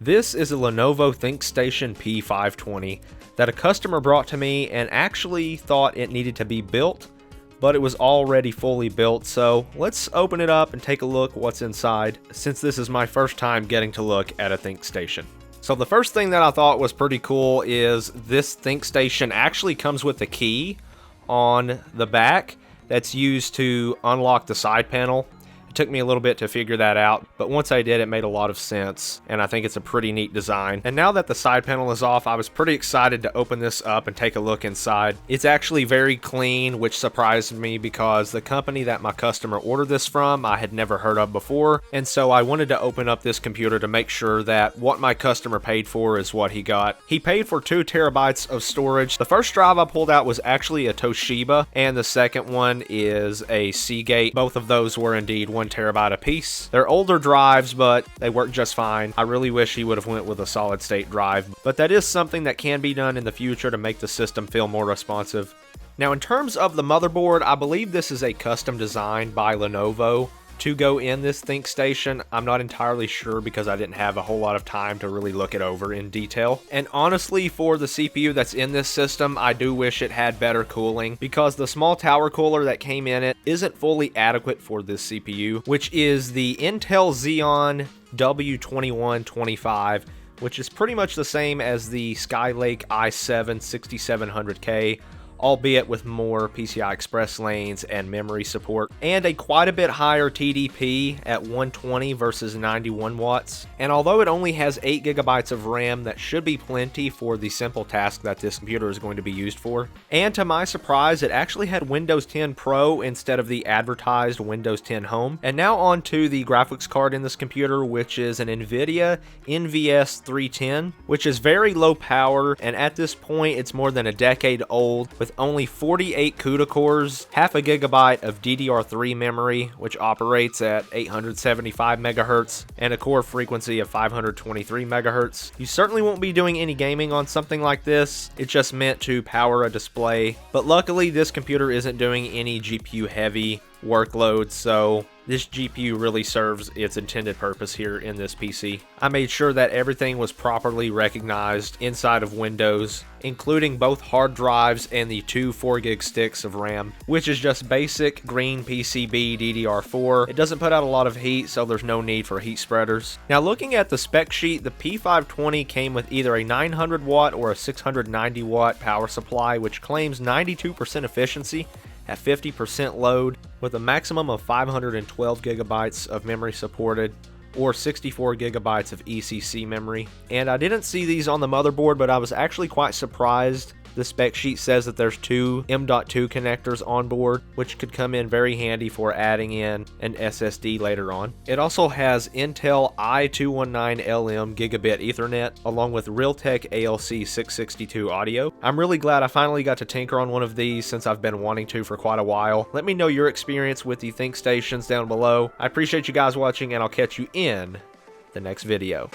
This is a Lenovo Thinkstation P520 that a customer brought to me and actually thought it needed to be built, but it was already fully built, so let's open it up and take a look what's inside, since this is my first time getting to look at a Thinkstation. So the first thing that I thought was pretty cool is this Thinkstation actually comes with a key on the back that's used to unlock the side panel. It took me a little bit to figure that out, but once I did, it made a lot of sense, and I think it's a pretty neat design. And now that the side panel is off, I was pretty excited to open this up and take a look inside. It's actually very clean, which surprised me because the company that my customer ordered this from, I had never heard of before, and so I wanted to open up this computer to make sure that what my customer paid for is what he got. He paid for 2 terabytes of storage. The first drive I pulled out was actually a Toshiba, and the second one is a Seagate. Both of those were indeed 1 terabyte apiece. They're older drives, but they work just fine. I really wish he would have went with a solid state drive, but that is something that can be done in the future to make the system feel more responsive. Now, in terms of the motherboard, I believe this is a custom design by Lenovo to go in this Thinkstation. I'm not entirely sure because I didn't have a whole lot of time to really look it over in detail. And honestly, for the CPU that's in this system, I do wish it had better cooling because the small tower cooler that came in it isn't fully adequate for this CPU, which is the Intel Xeon W2125, which is pretty much the same as the Skylake i7 6700K, albeit with more PCI Express lanes and memory support, and a quite a bit higher TDP at 120 versus 91 watts. And although it only has 8 gigabytes of RAM, that should be plenty for the simple task that this computer is going to be used for. And to my surprise, it actually had Windows 10 Pro instead of the advertised Windows 10 Home. And now on to the graphics card in this computer, which is an NVIDIA NVS 310, which is very low power, and at this point it's more than a decade old, with only 48 CUDA cores, half a gigabyte of DDR3 memory, which operates at 875 megahertz, and a core frequency of 523 megahertz. You certainly won't be doing any gaming on something like this. It's just meant to power a display, but luckily this computer isn't doing any GPU heavy workloads, so this GPU really serves its intended purpose here in this PC. I made sure that everything was properly recognized inside of Windows, including both hard drives and the 2 4GB sticks of RAM, which is just basic green PCB DDR4. It doesn't put out a lot of heat, so there's no need for heat spreaders. Now, looking at the spec sheet, the P520 came with either a 900 watt or a 690 watt power supply, which claims 92% efficiency at 50% load, with a maximum of 512 gigabytes of memory supported, or 64 gigabytes of ECC memory. And I didn't see these on the motherboard, but I was actually quite surprised. The spec sheet says that there's 2 M.2 connectors on board, which could come in very handy for adding in an SSD later on. It also has Intel i219LM gigabit Ethernet, along with Realtek ALC 662 audio. I'm really glad I finally got to tinker on one of these since I've been wanting to for quite a while. Let me know your experience with the Thinkstations down below. I appreciate you guys watching, and I'll catch you in the next video.